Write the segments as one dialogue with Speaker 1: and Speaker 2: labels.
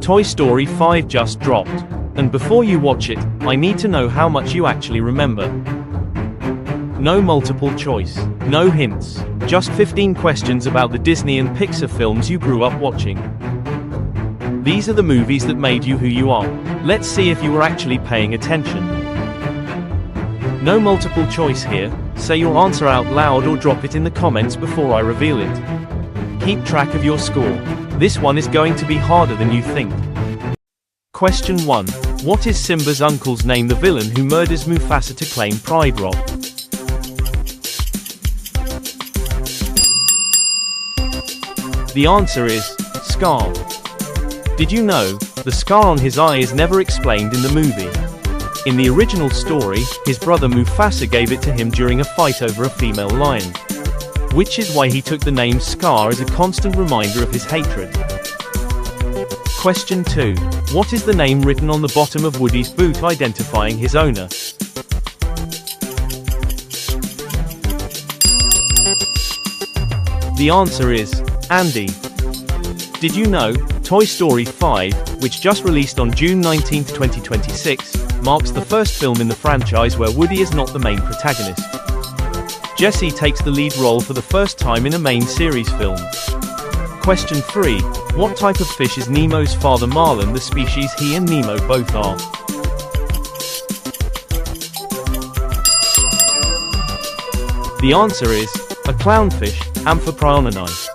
Speaker 1: Toy Story 5 just dropped. And before you watch it, I need to know how much you actually remember. No multiple choice. No hints. Just 15 questions about the Disney and Pixar films you grew up watching. These are the movies that made you who you are. Let's see if you were actually paying attention. No multiple choice here. Say your answer out loud or drop it in the comments before I reveal it. Keep track of your score. This one is going to be harder than you think. Question 1. What is Simba's uncle's name, the villain who murders Mufasa to claim Pride Rock? The answer is Scar. Did you know, the scar on his eye is never explained in the movie? In the original story, his brother Mufasa gave it to him during a fight over a female lion. Which is why he took the name Scar as a constant reminder of his hatred. Question 2. What is the name written on the bottom of Woody's boot identifying his owner? The answer is Andy. Did you know, Toy Story 5, which just released on June 19, 2026, marks the first film in the franchise where Woody is not the main protagonist. Jessie takes the lead role for the first time in a main series film. Question 3. What type of fish is Nemo's father Marlin, the species he and Nemo both are? The answer is a clownfish, Amphiprioninae.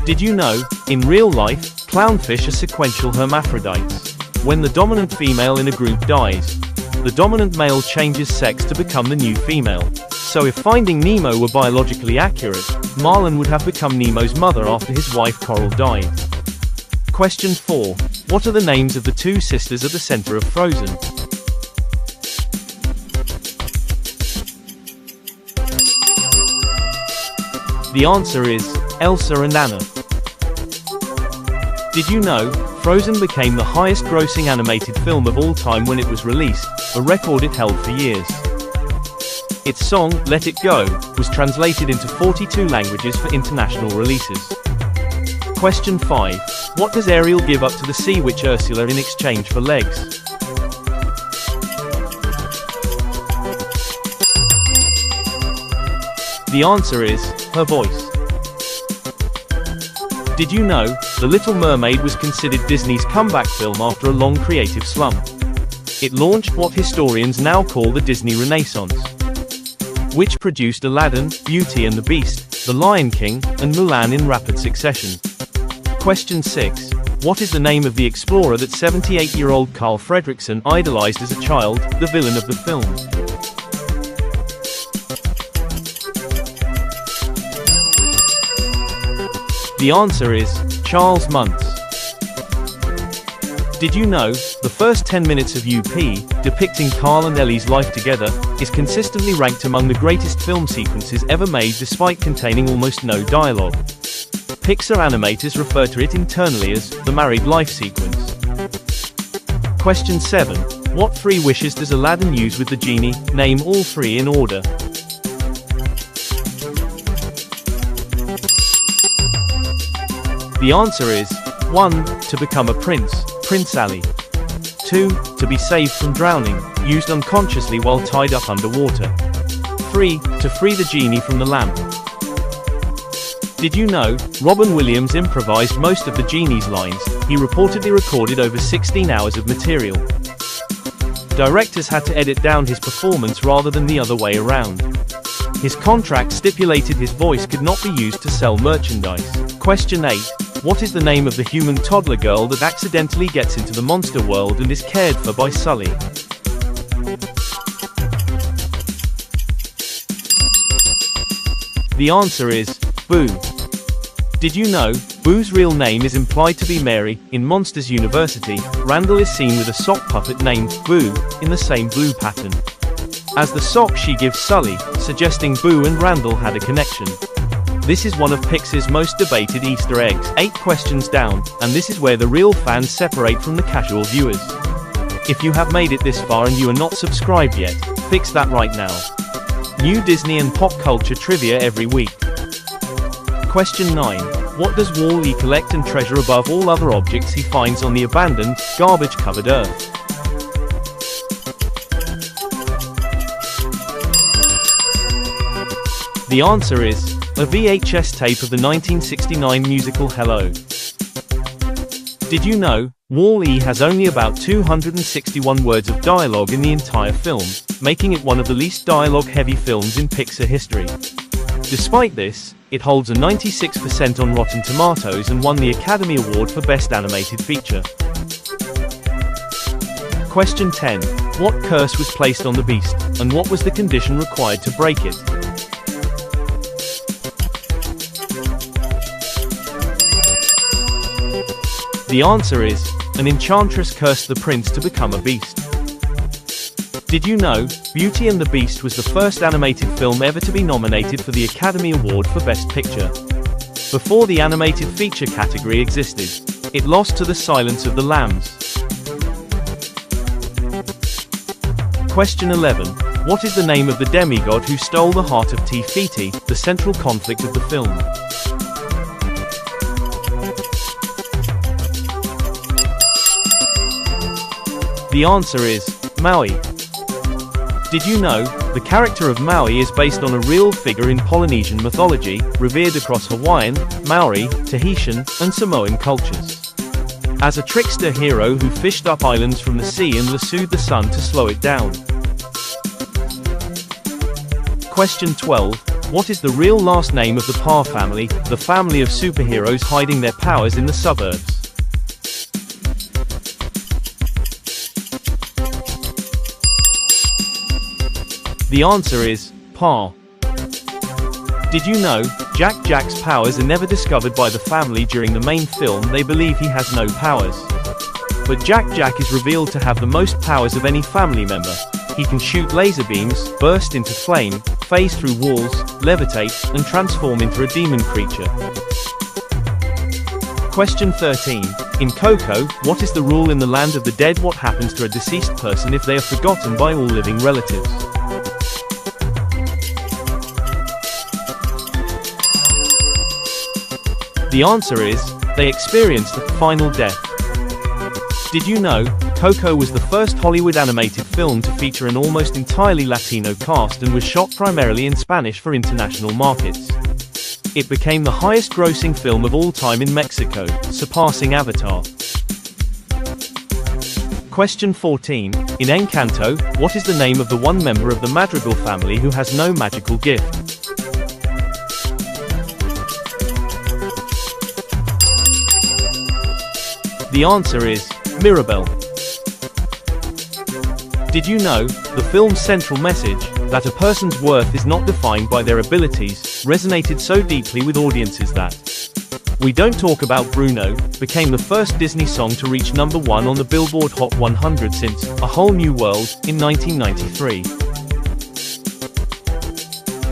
Speaker 1: Did you know, in real life, clownfish are sequential hermaphrodites. When the dominant female in a group dies, the dominant male changes sex to become the new female. So if Finding Nemo were biologically accurate, Marlin would have become Nemo's mother after his wife Coral died. Question 4. What are the names of the two sisters at the center of Frozen? The answer is Elsa and Anna. Did you know, Frozen became the highest grossing animated film of all time when it was released, a record it held for years. Its song, Let It Go, was translated into 42 languages for international releases. Question 5. What does Ariel give up to the sea witch Ursula in exchange for legs? The answer is her voice. Did you know, The Little Mermaid was considered Disney's comeback film after a long creative slump? It launched what historians now call the Disney Renaissance, which produced Aladdin, Beauty and the Beast, The Lion King, and Mulan in rapid succession. Question 6. What is the name of the explorer that 78-year-old Carl Fredricksen idolized as a child, the villain of the film? The answer is Charles Muntz. Did you know, the first 10 minutes of UP, depicting Carl and Ellie's life together, is consistently ranked among the greatest film sequences ever made despite containing almost no dialogue. Pixar animators refer to it internally as the married life sequence. Question 7. What 3 wishes does Aladdin use with the genie? Name all 3 in order. The answer is 1. To become a prince, Prince Ali. 2. To be saved from drowning, used unconsciously while tied up underwater. 3. To free the genie from the lamp. Did you know, Robin Williams improvised most of the genie's lines? He reportedly recorded over 16 hours of material. Directors had to edit down his performance rather than the other way around. His contract stipulated his voice could not be used to sell merchandise. Question 8. What is the name of the human toddler girl that accidentally gets into the monster world and is cared for by Sully? The answer is Boo. Did you know, Boo's real name is implied to be Mary? In Monsters University, Randall is seen with a sock puppet named Boo, in the same blue pattern as the sock she gives Sully, suggesting Boo and Randall had a connection. This is one of Pixar's most debated Easter eggs. 8 questions down, and this is where the real fans separate from the casual viewers. If you have made it this far and you are not subscribed yet, fix that right now. New Disney and pop culture trivia every week. Question 9. What does Wall-E collect and treasure above all other objects he finds on the abandoned, garbage-covered Earth? The answer is a VHS tape of the 1969 musical Hello. Did you know, Wall-E has only about 261 words of dialogue in the entire film, making it one of the least dialogue-heavy films in Pixar history. Despite this, it holds a 96% on Rotten Tomatoes and won the Academy Award for Best Animated Feature. Question 10. What curse was placed on the beast, and what was the condition required to break it? The answer is, an enchantress cursed the prince to become a beast. Did you know, Beauty and the Beast was the first animated film ever to be nominated for the Academy Award for Best Picture? Before the animated feature category existed, it lost to The Silence of the Lambs. Question 11. What is the name of the demigod who stole the heart of Te-Fiti, the central conflict of the film? The answer is Maui. Did you know, the character of Maui is based on a real figure in Polynesian mythology, revered across Hawaiian, Maori, Tahitian, and Samoan cultures. As a trickster hero who fished up islands from the sea and lassoed the sun to slow it down. Question 12. What is the real last name of the Parr family, the family of superheroes hiding their powers in the suburbs? The answer is Parr. Did you know, Jack's powers are never discovered by the family during the main film? They believe he has no powers. But Jack is revealed to have the most powers of any family member. He can shoot laser beams, burst into flame, phase through walls, levitate, and transform into a demon creature. Question 13. In Coco, what is the rule in the land of the dead? What happens to a deceased person if they are forgotten by all living relatives? The answer is, they experienced a final death. Did you know, Coco was the first Hollywood animated film to feature an almost entirely Latino cast and was shot primarily in Spanish for international markets. It became the highest-grossing film of all time in Mexico, surpassing Avatar. Question 14. In Encanto, what is the name of the one member of the Madrigal family who has no magical gift? The answer is Mirabel. Did you know, the film's central message, that a person's worth is not defined by their abilities, resonated so deeply with audiences that We Don't Talk About Bruno became the first Disney song to reach #1 on the Billboard Hot 100 since A Whole New World in 1993.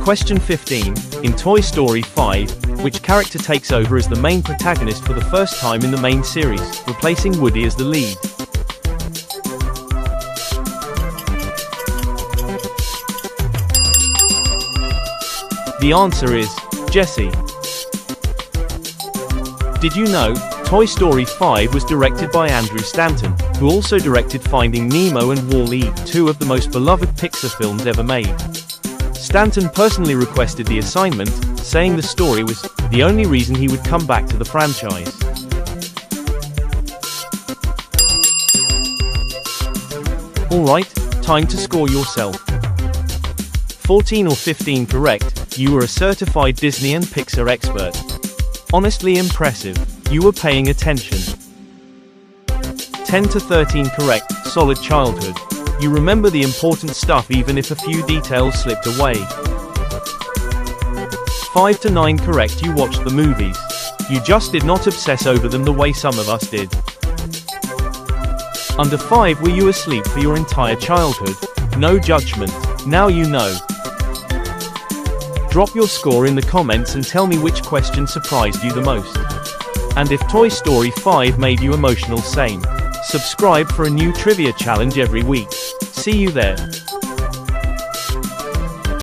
Speaker 1: Question 15. In Toy Story 5, which character takes over as the main protagonist for the first time in the main series, replacing Woody as the lead? The answer is Jessie. Did you know, Toy Story 5 was directed by Andrew Stanton, who also directed Finding Nemo and Wall-E, two of the most beloved Pixar films ever made. Stanton personally requested the assignment, saying the story was the only reason he would come back to the franchise. Alright, time to score yourself. 14 or 15 correct, you were a certified Disney and Pixar expert. Honestly impressive, you were paying attention. 10 to 13 correct, solid childhood. You remember the important stuff even if a few details slipped away. 5 to 9 correct, you watched the movies. You just did not obsess over them the way some of us did. Under 5, were you asleep for your entire childhood? No judgment, now you know. Drop your score in the comments and tell me which question surprised you the most. And if Toy Story 5 made you emotional, same. Subscribe for a new trivia challenge every week. See you there.